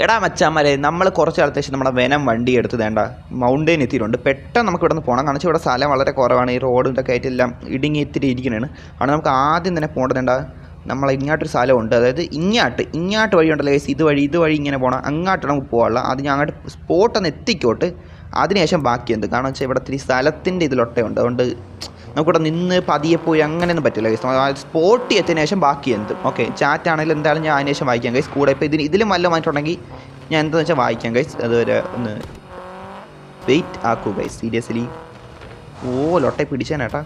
എടാ മച്ചാന്മാരെ, നമ്മൾ കുറച്ച് കാലത്തിന് ശേഷം നമ്മുടെ വെനം വണ്ടി എടുത്ത് വേണ്ട മൗണ്ടെയിൻ എത്തിയിട്ടുണ്ട്. പെട്ടെന്ന് നമുക്ക് ഇവിടെ നിന്ന് പോകണം. കാരണം ഇവിടെ സ്ഥലം വളരെ കുറവാണ്. ഈ റോഡും ഇതൊക്കെ ആയിട്ടെല്ലാം ഇടുങ്ങി എത്തിയിട്ട് ഇരിക്കുന്നതാണ്. അവിടെ നമുക്ക് ആദ്യം തന്നെ പോകേണ്ടതുണ്ട നമ്മൾ ഇങ്ങോട്ടൊരു സ്ഥലമുണ്ട്. അതായത് ഇങ്ങോട്ട് വഴി ഉണ്ടല്ലോ ഗൈസ്. ഇതുവഴി ഇങ്ങനെ പോകണം. അങ്ങോട്ട് നമുക്ക് പോകാനുള്ള അത് ഞാൻ അങ്ങോട്ട് സ്പോട്ടൊന്ന് എത്തിക്കോട്ട്. അതിനുശേഷം ബാക്കി എന്ത് കാരണം വെച്ചാൽ ഇവിടെ ഇത്തിരി സ്ഥലത്തിൻ്റെ ഇതിലൊട്ടയുണ്ട്. അതുകൊണ്ട് നമുക്കിവിടെ നിന്ന് പതിയെ പോയി അങ്ങനെയൊന്നും പറ്റില്ല ഗൈസ്. സ്പോട്ടിൽ എത്തിയതിനു ശേഷം ബാക്കി എന്തും ഓക്കെ. ചാറ്റാണെങ്കിലും എന്തായാലും ഞാൻ അതിന് ശേഷം വായിക്കാം ഗൈസ്. കൂടെ ഇപ്പോൾ ഇതിലും വല്ല മാറ്റുണ്ടെങ്കിൽ ഞാൻ എന്താണെന്ന് വെച്ചാൽ വായിക്കാം ഗൈസ്. അതുവരെ ഒന്ന് വെയിറ്റ് ആക്കൂ ഗൈസ്. സീരിയസ്ലി ലൊട്ടെ പിടിച്ചാനേട്ടാ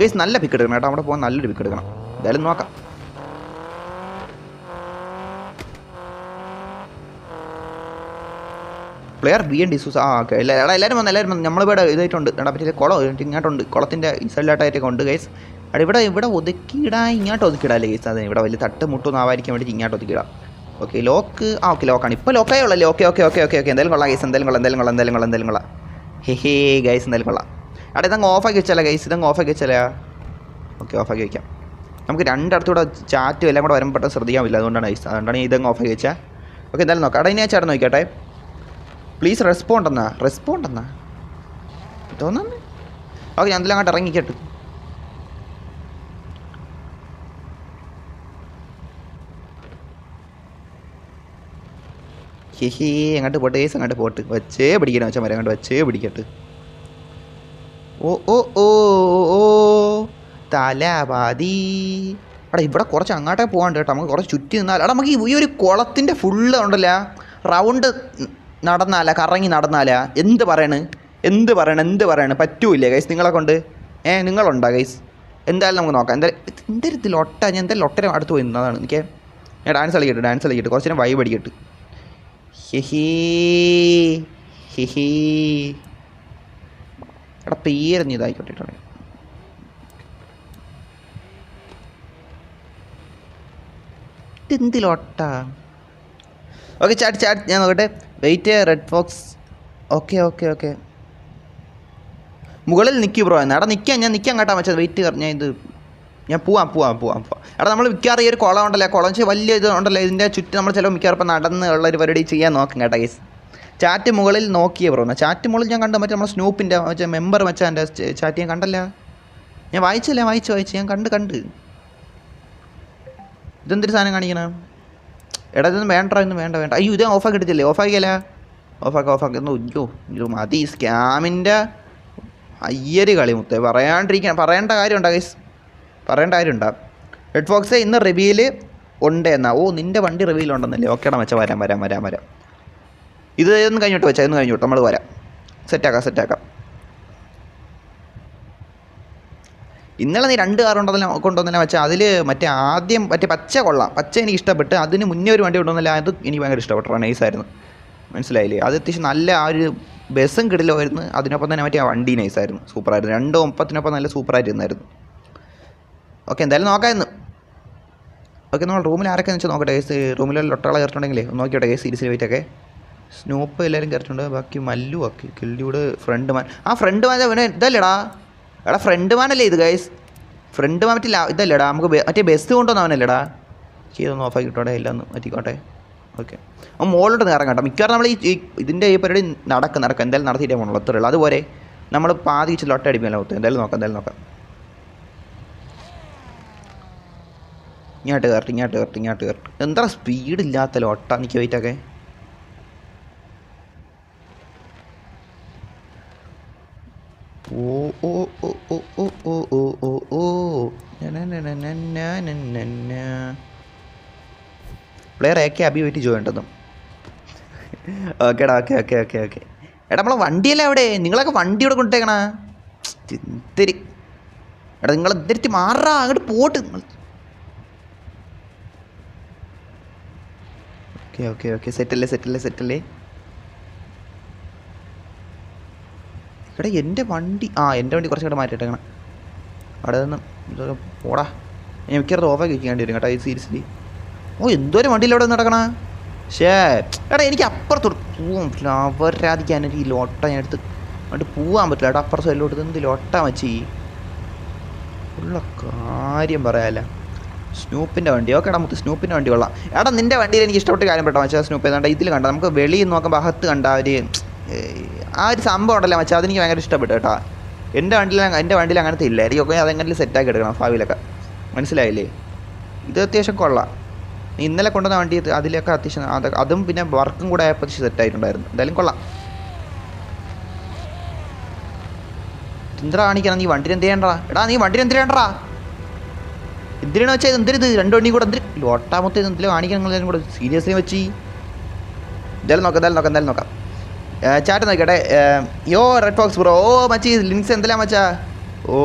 ഗൈസ്. നല്ല പിക്ക് എടുക്കണം കേട്ടോ. അവിടെ പോകാൻ നല്ലൊരു പിക്ക് എടുക്കണം. എന്തായാലും നോക്കാം. Player B N ഡിസൂസ് okay. എല്ലാവരും വന്നു. നമ്മളിവിടെ ഇതായിട്ടുണ്ട്. പറ്റിയ കുളം ഇങ്ങോട്ടുണ്ട്. കുളത്തിൻ്റെ സൈഡിലായിട്ടൊക്കെ ഉണ്ട് ഗൈസ്. ഇവിടെ ഒതുക്കിയിടാൻ ഇങ്ങോട്ട് ഒതുക്കിയിടാല്ലേ ഗൈസ്. അതെ ഇവിടെ വലിയ തട്ട് മുട്ടൊന്നും ആവാതിരിക്കാൻ വേണ്ടി ഇങ്ങോട്ട് ഒതുക്കിയിടാം. ഓക്കെ ലോക്ക് ഓക്കെ ലോക്കാണ്. ഇപ്പോൾ ലോക്കായേ ഉള്ളല്ലേ. ഓക്കെ. എന്തായാലും കൊള്ളാം ഗൈസ്. എന്തായാലും കൊള്ളാം. ഹേ ഗൈസ് എന്തായാലും കൊള്ളാം. ഇതങ്ങ് ഓഫാക്കി വെച്ചാലേ ഗൈസ്. ഇതങ്ങ് ഓഫാക്കി വെച്ചാലേ. ഓക്കെ ഓഫാക്കി വയ്ക്കാം. നമുക്ക് രണ്ടിടത്തൂടെ ചാറ്റും എല്ലാം കൂടെ വരുമ്പോൾ പെട്ടെന്ന് ശ്രദ്ധിക്കാമില്ല. അതുകൊണ്ടാണ് ഗൈസ്. അതുകൊണ്ടാണ് ഇതങ്ങ് ഓഫാക്കി വെച്ചാൽ. ഓക്കെ എന്തായാലും നോക്കാം. ഇനി ഞാൻ ചേട്ടൻ നോക്കിക്കട്ടെ. പ്ലീസ് റെസ്പോണ്ട് എന്നാ തോന്നുന്നു. ഓക്കെ ഞാൻ എന്തെങ്കിലും അങ്ങോട്ട് ഇറങ്ങിക്കട്ടെ. അങ്ങോട്ട് പോട്ടെ കേസ്. അങ്ങോട്ട് പോട്ട് വച്ചേ പിടിക്കണം. വെച്ചാൽ അങ്ങോട്ട് വച്ചേ പിടിക്കട്ടെ. ഓ തലപാതി. ഇവിടെ കുറച്ച് അങ്ങോട്ടേ പോകാണ്ട് കേട്ടോ. നമുക്ക് കുറച്ച് ചുറ്റി നിന്നാൽ നമുക്ക് ഈ ഒരു കുളത്തിൻ്റെ ഫുള്ള് ഉണ്ടല്ല റൗണ്ട് നടന്നാലാ കറങ്ങി നടന്നാലാ. എന്ത് പറയണ് പറ്റൂല്ലേ ഗൈസ് നിങ്ങളെ കൊണ്ട്. നിങ്ങളുണ്ടോ ഗൈസ്? എന്തായാലും നമുക്ക് നോക്കാം. എന്തായാലും ലൊട്ട ഞാൻ എന്തായാലും ലൊട്ടരെ അടുത്ത് പോയി നിന്നതാണ്. എനിക്ക് ഞാൻ ഡാൻസ് കളിക്കട്ടെ കുറച്ച് നേരം വൈബ് അടിക്കട്ടെ. എടാ പേരഞ്ഞ് ഇതായിക്കോട്ടെ. ഇതെന്തിലൊട്ട. ഓക്കെ ചാറ്റ് ഞാൻ നോക്കട്ടെ. Wait red Fox. ഓക്കെ മുകളിൽ നിൽക്കൂ ബ്രോ. എടാ ഞാൻ നിൽക്കാൻ കേട്ടാ വെച്ചത്. വെയിറ്റ് ഞാൻ പോവാം. എടാ നമ്മൾ മിക്കവാറും ഈ ഒരു കുളം ഉണ്ടല്ലോ. കുളം വെച്ചാൽ വലിയ ഇത് ഉണ്ടല്ലോ. ഇതിൻ്റെ ചുറ്റും നമ്മൾ ചിലപ്പോൾ മിക്കവാറും ഇപ്പം നടന്ന് ഉള്ളൊരു പരിപാടി ചെയ്യാൻ നോക്കും കേട്ടോ ഗൈസ്. ചാറ്റ് മുകളിൽ നോക്കിയേ ബ്രോ. ചാറ്റ് മുകളിൽ ഞാൻ കണ്ടു. മറ്റേ നമ്മുടെ സ്നൂപ്പിൻ്റെ മറ്റേ മെമ്പർ വെച്ചാൽ എൻ്റെ ചാറ്റ് ഞാൻ കണ്ടല്ല. ഞാൻ വായിച്ചു ഞാൻ കണ്ട്. ഇതെന്തൊരു സാധനം കാണിക്കണം. എടാ ഇതൊന്നും വേണ്ട. അയ്യോ ഇത് ഓഫാക്കി എടുത്തില്ലേ. ഓഫാക്കിയല്ല. ഓഫാക്കി അയ്യോ മതി. സ്കാമിൻ്റെ അയ്യര് കളി മുത്തേ. പറയേണ്ട കാര്യമുണ്ടോ ഗൈസ്? റെഡ് ഫോക്സ് ഇന്ന് റിവ്യൂല് ഉണ്ട് എന്നാ. നിൻ്റെ വണ്ടി റിവ്യൂലുണ്ടെന്നല്ലേ. ഓക്കേടാ വെച്ചാൽ വരാം. ഇതൊന്നും കഴിഞ്ഞോട്ട് നമ്മൾ വരാം. സെറ്റാക്കാം. ഇന്നലെ നീ 2 കാർ കൊണ്ടുവന്നില്ല വെച്ചാൽ അതിൽ ആദ്യം പച്ച കൊള്ളാം. പച്ച എനിക്ക് ഇഷ്ടപ്പെട്ട്. അതിന് മുന്നേ ഒരു വണ്ടി കൊണ്ടുവന്നില്ല. അത് എനിക്ക് ഭയങ്കര ഇഷ്ടപ്പെട്ടു. നൈസായിരുന്നു. മനസ്സിലായില്ലേ? അത് അത്യാവശ്യം നല്ല ആ ഒരു ബസ്സും കിടിലുമായിരുന്നു. അതിനൊപ്പം തന്നെ ആ വണ്ടി നൈസായിരുന്നു. സൂപ്പറായിരുന്നു. 2:30 നല്ല സൂപ്പറായിട്ടിരുന്നായിരുന്നു. ഓക്കെ എന്തായാലും നോക്കാമെന്ന്. ഓക്കെ നമ്മൾ റൂമിൽ ആരൊക്കെ വെച്ചാൽ നോക്കട്ടെ കേസ്. റൂമിൽ ലൊട്ടകളെ കയറിട്ടുണ്ടെങ്കിലേ ഒന്ന് നോക്കിയോട്ടെ കേസ്. സീരീസിൽ വെയിറ്റൊക്കെ സ്നൂപ്പ് എല്ലാവരും കയറിയിട്ടുണ്ട്. ബാക്കി മല്ലു ആക്കി കിള്ളിയുടെ ഫ്രണ്ട് മാൻ. ഫ്രണ്ട് മാൻ അവനെ ഇതല്ലേടാ. എടാ ഫ്രണ്ട് മാനല്ലേ ഇത് ഗൈസ്. ഫ്രണ്ട് മാൻ ഇതല്ലേടാ. നമുക്ക് മറ്റേ ബസ് കൊണ്ടുവന്നവനല്ലേടാ. ഇതൊന്ന് ഓഫാക്കി കിട്ടോടെ. എല്ലാം ഒന്ന് മാറ്റിക്കോട്ടെ. ഓക്കെ അവൻ മുകളിലോട്ട് ഇറങ്ങാം കേട്ടോ. മിക്കവാറും നമ്മൾ ഈ ഇതിൻ്റെ ഈ പരിപാടി നടക്കും. എന്തായാലും നടത്തിയിട്ടേ പോകണുള്ളൂ. അത്രയുള്ളൂ. അതുപോലെ നമ്മൾ പാതിച്ച് ലൊട്ട അടിപ്പില്ല. എന്തായാലും നോക്കാം. ഇങ്ങോട്ട് കയറട്ടെ. എന്താ സ്പീഡില്ലാത്ത ലൊട്ട. എനിക്ക് വെയിറ്റൊക്കെ പ്ലെയർ അബി വെയിറ്റ് ജോയിൻ്റെന്നും. ഓക്കേടാ. ഓക്കെ എടാ നമ്മളെ വണ്ടിയല്ലേ അവിടെ. നിങ്ങളൊക്കെ വണ്ടി ഇവിടെ കൊണ്ടേക്കണ ഇത്തിരി. എടാ നിങ്ങൾ ഇത്തിരി മാറാ. അങ്ങോട്ട് പോട്ട്. ഓക്കെ സെറ്റല്ലേ. എടാ എൻ്റെ വണ്ടി കുറച്ച് കൂടെ മാറ്റിയിട്ടേക്കണം. അവിടെ നിന്ന് പോടാ. ഞാൻ മിക്കവാറും ഓഫാക്കി വെക്കേണ്ടി വരും കേട്ടോ. സീരിയസ്ലി എന്തോരം വണ്ടിയിൽ അവിടെ നടക്കണ. എടാ എനിക്ക് അപ്പുറത്തോട്ട് പോവാൻ പറ്റില്ല. അവരാധിക്കാൻ ഈ ലോട്ട ഞാൻ എടുത്ത് അങ്ങോട്ട് പോകാൻ പറ്റില്ല. എടാ അപ്പുറത്ത് സൈഡിലോട്ട് എന്ത് ലോട്ട മച്ചി. ഉള്ള കാര്യം പറയാല്ല. സ്നൂപ്പിൻ്റെ വണ്ടി ഓക്കെ എടാ മുത്ത് സ്നൂപ്പിൻ്റെ വണ്ടി കൊള്ളാം. എടാ നിൻ്റെ വണ്ടിയിൽ എനിക്ക് ഇഷ്ടപ്പെട്ട കാര്യം പെട്ടോ മച്ചാ സ്നൂപ്പ് ഏതാണ്ട് ഇതിൽ കണ്ട നമുക്ക് വെളിയിൽ നോക്കുമ്പോൾ അകത്ത് കണ്ട ആ ഒരു സംഭവം ഉണ്ടല്ലോ മച്ചാ അതെനിക്ക് ഭയങ്കര ഇഷ്ടപ്പെട്ടു കേട്ടോ. എൻ്റെ വണ്ടിയിൽ അങ്ങനത്തെ ഇല്ല. എനിക്കൊക്കെ അതെങ്ങനെ സെറ്റാക്കി എടുക്കണം ഭാവിയിലൊക്കെ, മനസ്സിലായില്ലേ? ഇത് അത്യാവശ്യം കൊള്ളാം. നീ ഇന്നലെ കൊണ്ടുവന്ന വണ്ടി അതിലൊക്കെ അത്യാവശ്യം അതും പിന്നെ വർക്കും കൂടെ ആയപ്പോൾ സെറ്റായിട്ടുണ്ടായിരുന്നു. എന്തായാലും കൊള്ളാം. എന്തിനാ കാണിക്കണം നീ വണ്ടിയിൽ എന്ത് ചെയ്യണ്ടാ? എടാ നീ വണ്ടിയിൽ എന്തിനാ ചെയ്യണ്ടാ? എന്തിനാണ് വെച്ചാൽ എന്തിരിത് രണ്ട് വണ്ടിയും കൂടെ എന്തിന് ലോട്ടാമത്തെ എന്തെങ്കിലും കാണിക്കണം നിങ്ങളെല്ലാം കൂടെ സീരിയസ്ലി വെച്ച്. എന്തായാലും നോക്കാം. ചാറ്റ് നോക്കട്ടെ. യോ റെഡ് ഫോക്സ് ബ്രോ. ഓ മച്ചി ലിങ്ക്സ് എന്തെല്ലാം മച്ചാ? ഓ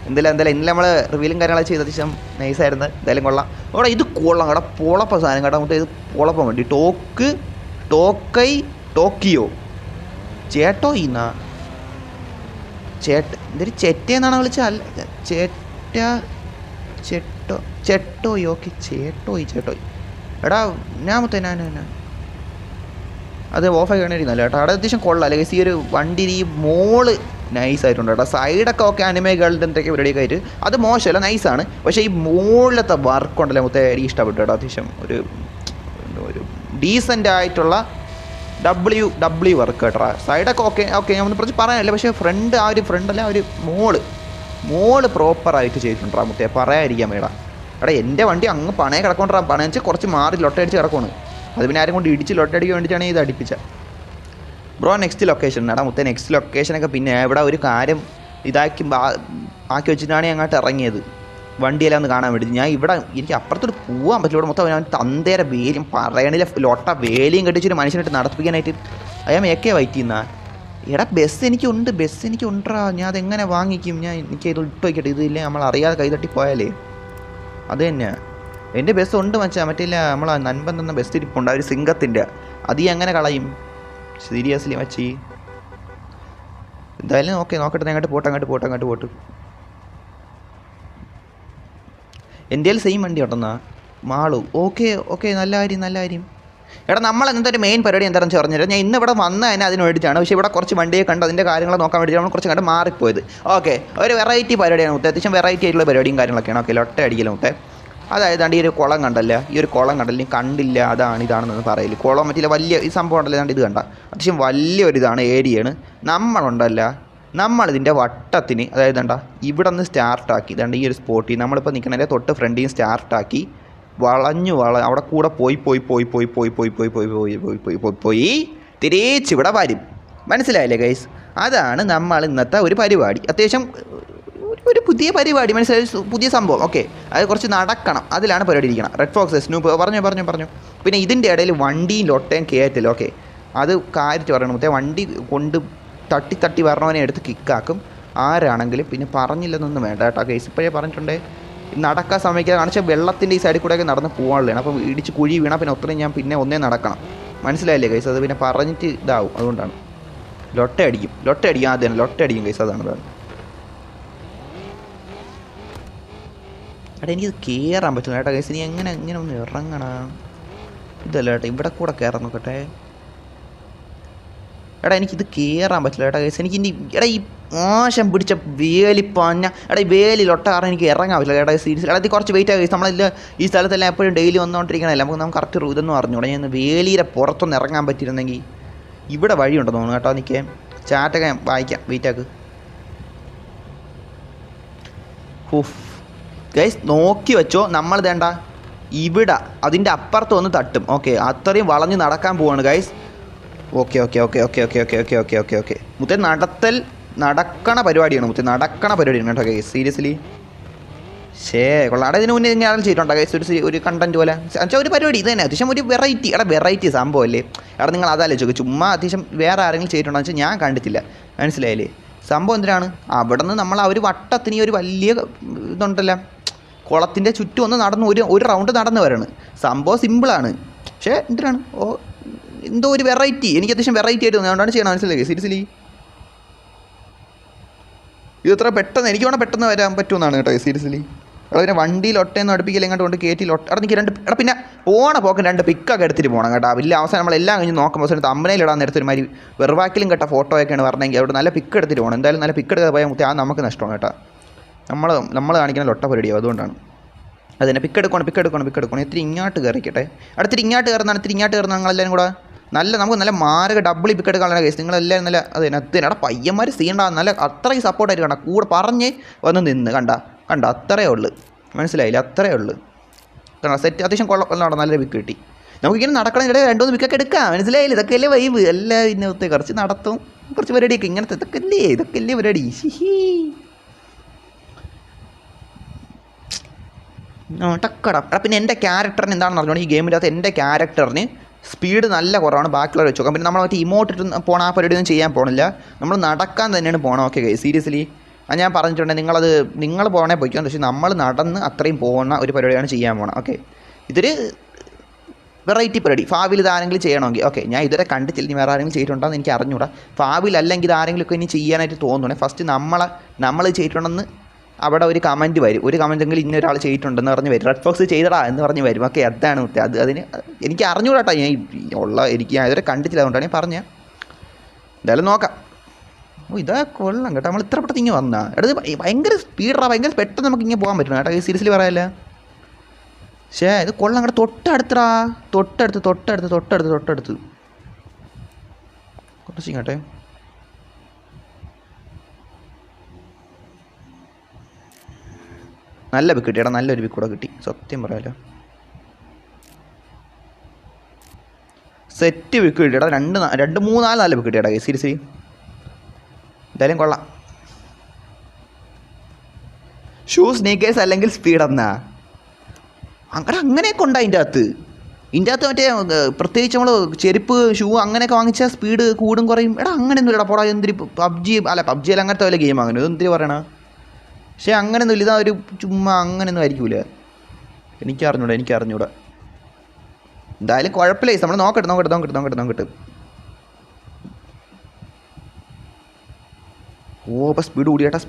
എന്തെല്ലാം ഇന്നലെ നമ്മൾ റിവീലും കാര്യങ്ങളൊക്കെ ചെയ്ത അത്യാവശ്യം നൈസായിരുന്നു. എന്തായാലും കൊള്ളാം. അവിടെ ഇത് കൊള്ളാം കേട്ടോ. പൊളപ്പ സാധനം കേട്ടോ മൊത്തം. ഇത് പൊളപ്പം വേണ്ടി ടോക്കിയോ ചേട്ടോ ഇന്നാ എന്തൊരു ചെറ്റയെന്നാണ് വിളിച്ചത്? അല്ല ചേട്ടോയി ഓക്കെ ചേട്ടോയി എടാ ഞാൻ അത് ഓഫായി കാണാനിരുന്നല്ലോ കേട്ടോ. അവിടെ അത്യാവശ്യം കൊള്ളാം അല്ലേ? ഈ ഒരു വണ്ടിയിൽ ഈ മോള് നൈസായിട്ടുണ്ട് കേട്ടോ. സൈഡൊക്കെ ഓക്കെ അനിമേ ഗേൾഡ് എന്തൊക്കെ പരിപാടിയൊക്കെ ആയിട്ട് അത് മോശമല്ല, നൈസാണ്. പക്ഷേ ഈ മുകളിലത്തെ വർക്കുണ്ടല്ലോ മൊത്തം എനിക്ക് ഇഷ്ടപ്പെട്ടു കേട്ടോ. അത്യാവശ്യം ഒരു ഡീസൻ്റ് ആയിട്ടുള്ള ഡബ്ല്യു വർക്ക് കേട്ടോ. സൈഡൊക്കെ ഓക്കെ ഞാൻ ഒന്ന് കുറച്ച് പറയാനില്ല. പക്ഷേ ഫ്രണ്ടല്ല ആ ഒരു മോള് പ്രോപ്പറായിട്ട് ചെയ്തിട്ടുണ്ടാ മുത്തേ, പറയാതിരിക്കാൻ വേടാ. എടാ എൻ്റെ വണ്ടി അങ്ങ് പണയെ കിടക്കൊണ്ടാ. പണയം വെച്ചാൽ കുറച്ച് മാറി ലൊട്ടടിച്ച് കിടക്കുകയാണ്. അത് പിന്നെ ആരും കൊണ്ട് ഇടിച്ച് ലൊട്ടടിക്കാൻ വേണ്ടിയിട്ടാണ് ഇത് അടിപ്പിച്ച ബ്രോ. നെക്സ്റ്റ് ലൊക്കേഷൻ എടാ മുത്തേ. നെക്സ്റ്റ് ലൊക്കേഷനൊക്കെ പിന്നെ ഇവിടെ ഒരു കാര്യം ആക്കി വെച്ചിട്ടാണ് അങ്ങോട്ട് ഇറങ്ങിയത് വണ്ടിയെല്ലാം ഒന്ന് കാണാൻ വേണ്ടി. ഞാൻ ഇവിടെ എനിക്ക് അപ്പുറത്തോട്ട് പോകാൻ പറ്റില്ല. ഇവിടെ മൊത്തം ഞാൻ തന്തേരെ വേലിയും പറയണില്ല ലൊട്ട വേലിയും കെട്ടിച്ചൊരു മനുഷ്യനായിട്ട് നടത്തിപ്പിക്കാനായിട്ട് അയാൾ ഏക്കെ വൈറ്റ് ചെയ്യുന്ന. എടാ ബസ് എനിക്കുണ്ടാ. ഞാൻ അതെങ്ങനെ വാങ്ങിക്കും? എനിക്ക് ഇത് ഇട്ട് വയ്ക്കട്ടെ. ഇതില്ലേ നമ്മൾ അറിയാതെ കൈതട്ടി പോയാലേ അത് തന്നെ. എൻ്റെ ബസ് ഉണ്ട് മച്ചാ. മറ്റില്ല നമ്മൾ നൻപൻ തന്ന ബസ് ഇരിപ്പുണ്ട് ഒരു സിംഗത്തിൻ്റെ. അത് എങ്ങനെ കളയും സീരിയസ്ലി മച്ചി? എന്തായാലും നോക്കട്ടെ. അങ്ങോട്ട് പോട്ട്. എൻ്റെ സെയിം വണ്ടി ഉണ്ടെന്നാ മാളു. ഓക്കെ നല്ല കാര്യം. എടാ നമ്മൾ എന്തൊരു മെയിൻ പരിപാടി എന്താണെന്ന് പറഞ്ഞുതരാം. ഞാൻ ഇന്ന് ഇവിടെ വന്നതിന് അതിന് വേണ്ടിയിട്ടാണ്. പക്ഷേ ഇവിടെ കുറച്ച് വണ്ടിയെ കണ്ട് അതിൻ്റെ കാര്യങ്ങൾ നോക്കാൻ വേണ്ടിയിട്ടാണ് നമ്മൾ കുറച്ച് കണ്ട് മാറിപ്പോയത്. ഓക്കെ ഒരു വെറൈറ്റി പരിപാടിയാണ് മുത്തേ. അത്യാവശ്യം വെറൈറ്റി ആയിട്ടുള്ള പരിപാടിയും കാര്യങ്ങളൊക്കെയാണ്. ഓക്കെ ലൊട്ട അടിക്കലും മുത്തേ. അതായത് ഈ ഒരു കുളം കണ്ടല്ലേ, നീ കണ്ടില്ല ഇതാണെന്ന് പറയില്ല. കുളം മറ്റില്ല വലിയ ഈ സംഭവം ഉണ്ടല്ലോ. ഇത് കണ്ട അത്യാവശ്യം വലിയൊരിതാണ് ഏരിയയാണ്. നമ്മളിതിൻ്റെ വട്ടത്തിന് അതായത് ഇവിടെ നിന്ന് സ്റ്റാർട്ടാക്കി ഈ ഒരു സ്പോട്ടിൽ നമ്മളിപ്പോൾ നിൽക്കണതിൻ്റെ തൊട്ട് ഫ്രണ്ടിൽ സ്റ്റാർട്ടാക്കി വളഞ്ഞു അവിടെ കൂടെ പോയി തിരിച്ചിവിടെ വരും. മനസ്സിലായില്ലേ ഗൈസ്? അതാണ് നമ്മൾ ഇന്നത്തെ ഒരു പരിപാടി. അത്യാവശ്യം ഒരു പുതിയ പരിപാടി, മനസ്സിലായി? പുതിയ സംഭവം. ഓക്കെ അത് കുറച്ച് നടക്കണം, അതിലാണ് പരിപാടി ഇരിക്കണം. റെഡ് ഫോക്സ് സ്നൂപ്പ് പറഞ്ഞു. പിന്നെ ഇതിൻ്റെ ഇടയിൽ വണ്ടിയും ലൊട്ടയും കയറ്റില്ല. ഓക്കെ അത് കാര്യമായിട്ട് പറയണം മുത്തേ. വണ്ടി കൊണ്ട് തട്ടി വരണവനെ എടുത്ത് കിക്കാക്കും ആരാണെങ്കിലും. പിന്നെ പറഞ്ഞില്ലെന്നൊന്നും വേണ്ട കേട്ടോ ഗൈസ്. ഇപ്പോഴേ പറഞ്ഞിട്ടുണ്ടേ നടക്കാൻ സമയത്ത് കാണിച്ചാൽ വെള്ളത്തിൻ്റെ ഈ സൈഡിൽ കൂടെയൊക്കെ നടന്ന് പോകാനുള്ളതാണ്. അപ്പോൾ ഇടിച്ച് കുഴി വീണാൽ പിന്നെ ഒത്തിരി ഞാൻ പിന്നെ ഒന്നേ നടക്കണം. മനസ്സിലായില്ലേ ഗൈസ്? അത് പിന്നെ പറഞ്ഞിട്ട് ഇതാവും. അതുകൊണ്ടാണ് ലൊട്ട അടിക്കും ആദ്യം ലൊട്ട അടിക്കും ഗൈസ്. അതാണ് എടാ എനിക്കിത് കയറാൻ പറ്റില്ല കേട്ടോ ഗൈസ്. നീ എങ്ങനെ ഒന്ന് ഇറങ്ങണം? ഇതല്ല കേട്ടോ, ഇവിടെ കൂടെ കയറാൻ നോക്കട്ടെ. എടാ എനിക്കിത് കയറാൻ പറ്റില്ല കേട്ടോ ഗൈസ്. എനിക്ക് ഇനി ഈ മോശം പിടിച്ച വേലിപ്പഞ്ഞ ഈ വേലിലൊട്ട കാരണം എനിക്ക് ഇറങ്ങാൻ പറ്റില്ല കേട്ടോ സീരിയസ്. ഇത് കുറച്ച് വെയിറ്റ് ആകും. നമ്മളെല്ല ഈ സ്ഥലത്തെല്ലാം എപ്പോഴും ഡെയിലി വന്നുകൊണ്ടിരിക്കണമല്ല. നമുക്ക് കറക്റ്റ് ഇതൊന്നും അറിഞ്ഞൂടെ. ഞാൻ വേലിയുടെ പുറത്തൊന്ന് ഇറങ്ങാൻ പറ്റിയിരുന്നെങ്കിൽ. ഇവിടെ വഴിയുണ്ടെന്ന് തോന്നുന്നു കേട്ടോ. എനിക്ക് ചാറ്റൊക്കെ വായിക്കാം, വെയിറ്റ് ആക്ക്. ഗൈസ് നോക്കി വെച്ചോ, നമ്മൾ വേണ്ട ഇവിടെ അതിൻ്റെ അപ്പുറത്ത് വന്ന് തട്ടും. ഓക്കെ അത്രയും വളഞ്ഞ് നടക്കാൻ പോവാണ് ഗൈസ്. ഓക്കെ മുത്തേ നടക്കണ പരിപാടിയാണ് കേട്ടോ ഗൈസ്. സീരിയസ്ലി കൊള്ളാം. അവിടെ ഇതിന് മുന്നേ ഞാൻ ചെയ്തിട്ടുണ്ടോ ഗൈസ് ഒരു കണ്ടന്റ് പോലെ ഒരു പരിപാടി? ഇത് തന്നെ അത്യാവശ്യം ഒരു വെറൈറ്റി സംഭവം അല്ലേ? നിങ്ങൾ അതാലോചിച്ചു ചുമ്മാ അത്യാവശ്യം വേറെ ആരെങ്കിലും ചെയ്തിട്ടുണ്ടോ വെച്ചാൽ ഞാൻ കണ്ടിട്ടില്ല. മനസ്സിലായില്ലേ? സംഭവം എന്തിനാണ്? അവിടെ നിന്ന് നമ്മൾ ഒരു വട്ടത്തിന് ഒരു വലിയ ഇതുണ്ടല്ലോ കുളത്തിൻ്റെ ചുറ്റും ഒന്ന് നടന്ന് ഒരു റൗണ്ട് നടന്ന് വരണം. സംഭവം സിമ്പിളാണ്. പക്ഷേ എന്തിനാണ് എന്തോ ഒരു വെറൈറ്റി. എനിക്ക് അത്യാവശ്യം വെറൈറ്റി ആയിട്ട് തോന്നുന്നു, അതുകൊണ്ടാണ് ചെയ്യണം. മനസ്സിലായി? സീരിയസ്ലി ഇത് എത്ര പെട്ടെന്ന് എനിക്ക് വേണം പെട്ടെന്ന് വരാൻ പറ്റുമെന്നാണ് കേട്ടോ സീരിയസ്ലി. അതിനെ വണ്ടിയിൽ ഒട്ടയൊന്നും അടുപ്പിക്കില്ല, ഇങ്ങോട്ട് കൊണ്ട് കയറ്റി അവിടെ എനിക്ക് പിന്നെ പോക്ക് 2 പിക്കൊക്കെ എടുത്തിട്ട് പോകണം കേട്ടോ. വലിയ അവസാനം നമ്മളെല്ലാം കഴിഞ്ഞ് നോക്കുമ്പോൾ തമ്പനയിലിടാൻ നേരത്തെ ഒരു മാതിരി വെറുവാക്കിലും കേട്ട ഫോട്ടോ ഒക്കെയാണ് പറഞ്ഞെങ്കിൽ അവിടെ നല്ല പിക്ക് എടുത്തിട്ട് പോകണം. എന്തായാലും നല്ല പിക്ക് എടുക്കാതെ പോയാൽ നമുക്ക് നമുക്ക് നഷ്ടമാണ് കേട്ടോ. നമ്മൾ കാണിക്കുന്ന ലൊട്ട പരിപാടിയോ, അതുകൊണ്ടാണ്. അതിനെ പിക്കെടുക്കണം ഇത്തിരി ഇങ്ങോട്ട് കയറിക്കട്ടെ. അടുത്തിരി ഇങ്ങോട്ട് കയറുന്ന നിങ്ങളെല്ലാവരും കൂടെ നമുക്ക് നല്ല മാരക ഡബിൾ പിക്കെടുക്കാനുള്ള കേസ് നിങ്ങളെല്ലാവരും നല്ല അതിനകത്ത് പയ്യന്മാർ സീണ്ടാ നല്ല അത്രയും സപ്പോർട്ടായിട്ട് കണ്ട കൂടെ പറഞ്ഞ് വന്ന് നിന്ന് കണ്ട അത്രയേ ഉള്ളൂ. മനസ്സിലായില്ല, അത്രയേ ഉള്ളൂ. കാരണം സെറ്റ് അത്യാവശ്യം കൊള്ളാം, നല്ല പിക്ക് കിട്ടി. നമുക്കിങ്ങനെ നടക്കണമെങ്കിൽ 2-3 പിക്കൊക്കെ എടുക്കാം. മനസ്സിലായില്ല, ഇതൊക്കെയല്ലേ വൈബ്. എല്ലാം ഇന്നത്തെ കുറച്ച് നടത്തും, കുറച്ച് പരിപാടിയൊക്കെ ഇങ്ങനത്തെ ഇതൊക്കെയല്ലേ പരിപാടി. ടക്കടാ. പിന്നെ എൻ്റെ ക്യാരക്ടറിന് എന്താണെന്ന് പറഞ്ഞാൽ ഈ ഗെയിമിൻ്റെ അകത്ത് എൻ്റെ ക്യാരക്ടറിന് സ്പീഡ് നല്ല കുറവാണ് ബാക്കിയുള്ളവർ വെച്ച് നോക്കാം. പിന്നെ നമ്മൾ മറ്റേ ഇമോട്ടിട്ട് പോകണം ആ പരിപാടിയൊന്നും ചെയ്യാൻ പോകണില്ല, നമ്മൾ നടക്കാൻ തന്നെയാണ് പോകണം. ഓക്കെ ഗൈസ്, സീരിയസ്ലി ഞാൻ പറഞ്ഞിട്ടുണ്ടെങ്കിൽ നിങ്ങൾ പോകണേ പോയിക്കോ, പക്ഷേ നമ്മൾ നടന്ന് അത്രയും പോകുന്ന ഒരു പരിപാടിയാണ് ചെയ്യാൻ പോകണം. ഓക്കെ, ഇതൊരു വെറൈറ്റി പരിപാടി. ഫാവിൽ ഇതാരെങ്കിലും ചെയ്യണമെങ്കിൽ ഓക്കെ, ഞാൻ ഇതുവരെ കണ്ടിട്ടില്ല, ഇനി വേറെ ആരെങ്കിലും ചെയ്തിട്ടുണ്ടോ എന്ന് എനിക്ക് അറിഞ്ഞൂടാ. ഫാവിൽ അല്ലെങ്കിൽ ആരെങ്കിലുമൊക്കെ ഇനി ചെയ്യാനായിട്ട് തോന്നുകയാണെങ്കിൽ ഫസ്റ്റ് നമ്മൾ ചെയ്തിട്ടുണ്ടെന്ന് അവിടെ ഒരു കമൻറ്റ് വരും. ഒരു കമൻറ്റെങ്കിലും ഇന്നൊരാൾ ചെയ്തിട്ടുണ്ടെന്ന് പറഞ്ഞ് വരും. റെഡ് ഫോക്സ് ചെയ്തടാ എന്ന് പറഞ്ഞ് വരും. ഓക്കെ, അതാണ് അതിന് എനിക്ക് അറിഞ്ഞൂടാട്ടോ. ഞാൻ ഇതുവരെ കണ്ടിട്ടില്ല, അതുകൊണ്ടാണ് ഞാൻ പറഞ്ഞത്. എന്തായാലും നോക്കാം. ഇതാ കൊള്ളാം കേട്ടോ. നമ്മൾ ഇത്ര പെട്ടെന്ന് ഇങ്ങനെ വന്നാൽ ഇത് ഭയങ്കര സ്പീഡാണ്, ഭയങ്കര പെട്ടെന്ന് നമുക്ക് ഇങ്ങനെ പോകാൻ പറ്റണം കേട്ടോ. സീരിയസ്ലി പറയാമല്ല. പക്ഷേ ഇത് കൊള്ളാം കേട്ടോ. തൊട്ടടുത്ത് കുറച്ച് കേട്ടെ. നല്ല പിക്ക് കിട്ടി, നല്ലൊരു പിക്ക് കൂടെ കിട്ടി, സത്യം പറയാമല്ലോ. സെറ്റ് പിക്ക് കിട്ടിയടാ. 2-3-4 നല്ല പിക്ക് കിട്ടിയടാ. സീരിയസ്ലി എന്തായാലും കൊള്ളാം. ഷൂ സ്നീക്കേഴ്സ് അല്ലെങ്കിൽ സ്പീഡ് എന്നാ അങ്ങനെയൊക്കെ ഉണ്ട് അതിൻ്റെ അകത്ത് മറ്റേ പ്രത്യേകിച്ച് നമ്മൾ ചെരുപ്പ് ഷൂ അങ്ങനെയൊക്കെ വാങ്ങിച്ചാൽ സ്പീഡ് കൂടും കുറയും. അങ്ങനെയൊന്നും ഇല്ലടാ പോടാ. എന്തിരി പബ്ജി അല്ല അങ്ങനത്തെ വല്ല ഗെയിം അങ്ങനെ എന്തിരി പറയണ. പക്ഷേ അങ്ങനെയൊന്നും ഇല്ല, ഇതാ ഒരു ചുമ്മാ അങ്ങനെയൊന്നും ആയിരിക്കൂല. എനിക്കറിഞ്ഞൂടാ. എന്തായാലും കുഴപ്പമില്ല, നമ്മൾ നോക്കട്ടെ. അപ്പോൾ സ്പീഡ് കൂടിയേട്ടാ.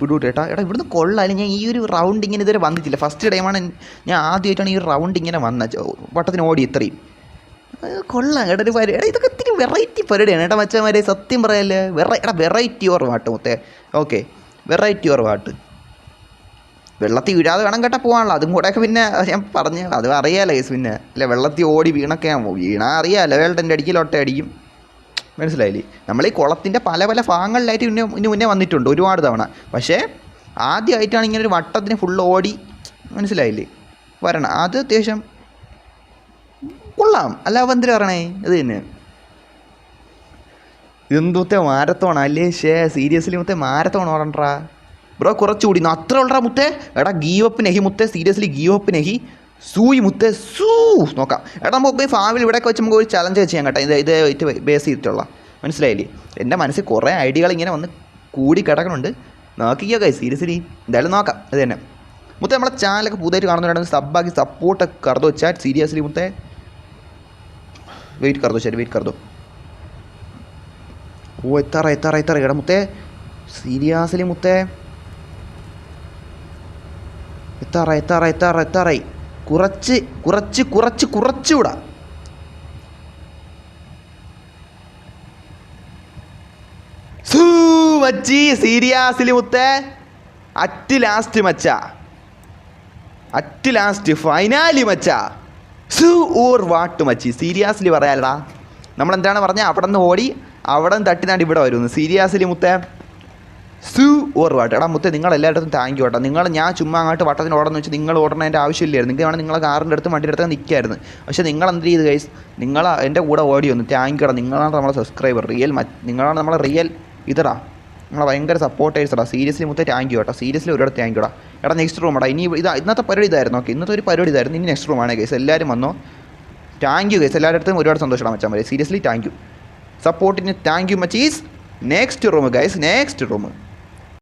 ഇവിടുന്ന് കൊള്ളാലും ഞാൻ ഈ ഒരു റൗണ്ട് ഇങ്ങനെ ഇതുവരെ വന്നിട്ടില്ല. ഫസ്റ്റ് ടൈമാണ് ഞാൻ ആദ്യമായിട്ടാണ് ഈ റൗണ്ട് ഇങ്ങനെ വട്ടത്തിന് ഓടി ഇത്രയും. കൊള്ളാം കേട്ടോ. ഒരു പരിപാടി ഇതൊക്കെ ഇത്തിരി വെറൈറ്റി പരിപാടിയാണ് മച്ചന്മാരെ, സത്യം പറയല്ലേ. വെറൈറ്റി ഓർ വാട്ട് മൊത്തേ. Okay, variety or what. വെള്ളത്തിൽ വീഴാതെ വേണം കേട്ടോ പോകാനുള്ള. അതും കൂടെയൊക്കെ പിന്നെ ഞാൻ പറഞ്ഞു, അത് അറിയാമല്ലോ കേസ്. പിന്നെ അല്ല വെള്ളത്തിൽ ഓടി വീണാൽ അറിയാമല്ലോ, വേൾഡിൻ്റെ അടിക്കും. മനസ്സിലായില്ലേ? നമ്മൾ ഈ കുളത്തിൻ്റെ പല ഭാഗങ്ങളിലായിട്ട് മുന്നേ വന്നിട്ടുണ്ട് ഒരുപാട് തവണ. പക്ഷേ ആദ്യമായിട്ടാണ് ഇങ്ങനെ ഒരു വട്ടത്തിന് ഫുള്ള് ഓടി, മനസ്സിലായില്ലേ, വരണം. അത് അത്യാവശ്യം കൊള്ളാം. അല്ല എന്തിനു പറയണേ, അത് തന്നെ എന്തൂത്തെ മാരത്തോണ അല്ലേ. സീരിയസ്ലി മുത്തേ മാരത്തോൺ ഓടണ്ടാ ബ്രോ, കുറച്ചുകൂടി അത്ര ഉള്ളടാ മുത്തേ. ഗീവപ്പ് നെഹി മുത്തേ, സീരിയസ്ലി ഗീവപ്പ് നെഹി. സൂയി മുത്തേ നോക്കാം. നമുക്ക് ഫാമിൽ ഇവിടെയൊക്കെ വെച്ച് നമുക്ക് ഒരു ചലഞ്ച് ചെയ്യാം കേട്ടോ. ഇത് ബേസ് ചെയ്തിട്ടുള്ള, മനസ്സിലായില്ലേ. എൻ്റെ മനസ്സിൽ കുറേ ഐഡിയകൾ ഇങ്ങനെ വന്ന് കൂടി കിടക്കുന്നുണ്ട്. നോക്കിക്കോ ഗൈസ്, സീരിയസ്ലി എന്തായാലും നോക്കാം. അത് തന്നെ മുത്തേ. നമ്മളെ ചാനലൊക്കെ പുതുതായിട്ട് കാണുന്നവരാണെങ്കിൽ സബ്ബാക്കി സപ്പോർട്ടൊക്കെ കറതോ ചാറ്റ്. സീരിയസ്ലി മുത്തേ വെയിറ്റ് കറതോ. ഓ എത്താറ മുത്തേ, സീരിയസ്ലി മുത്തേ എത്താറായി. കുറച്ചുകൂടാ. മച്ചി സീരിയസ്ലി മുത്തേ, അറ്റ് ലാസ്റ്റ് ഫൈനാലി മച്ചാ. ഓർ വാട്ട് മച്ചി, സീരിയസ്ലി പറയാലടാ. നമ്മളെന്താണ് പറഞ്ഞത്, അവിടെ നിന്ന് ഓടി അവിടെ നിന്ന് തട്ടിനാണ്ട് ഇവിടെ വരുന്നു. സീരിയസ്ലി മുത്തേ ഓർ വാട്ട്. മുത്തേ നിങ്ങളെല്ലായിടത്തും താങ്ക് യു കേട്ടോ. ഞാൻ ചുമ്മാ അങ്ങോട്ട് വട്ടത്തിന് ഓടണമെന്ന് വെച്ചാൽ നിങ്ങൾ ഓടണതിൻ്റെ ആവശ്യമില്ലായിരുന്നു. നിങ്ങൾക്ക് വേണം നിങ്ങളെ കാറിൻ്റെ അടുത്ത് വണ്ടിയുടെ അടുത്ത് നിൽക്കായിരുന്നു. പക്ഷേ നിങ്ങൾ എന്ത് ചെയ്ത് ഗൈസ്, നിങ്ങൾ എൻ്റെ കൂടെ ഓടി വന്നു. താങ്ക് യു കേട്ടോ. നിങ്ങളാണ് നമ്മളെ സബ്സ്ക്രൈബർ, നിങ്ങളാണ് നമ്മളെ റിയൽ ഇതടാ. നിങ്ങളെ ഭയങ്കര സപ്പോർട്ടേഴ്സടാ. സീരിയസ്ലി മുത്തേ താങ്ക് യു കേട്ടോ. സീരിയസ്ലി ഒരുപാട് താങ്ക് യുടാ. നെക്സ്റ്റ് റൂം ഇനി ഇന്നത്തെ പരിപാടി ഇതായിരുന്നു. ഓക്കെ, ഇന്നത്തെ ഒരു പരിപാടി ഇതായിരുന്നു. ഇനി നെക്സ്റ്റ് റൂമാണ് ഗൈസ്. എല്ലാവരും വന്നോ. Thank you guys. എല്ലാവരുടെ അടുത്തും ഒരുപാട് സന്തോഷമാണ് മച്ചാൻ മതി. സീരിയസ്ലി താങ്ക് യു സപ്പോർട്ടിന്. താങ്ക് യു മച്ചീസ്. Next room guys, next room.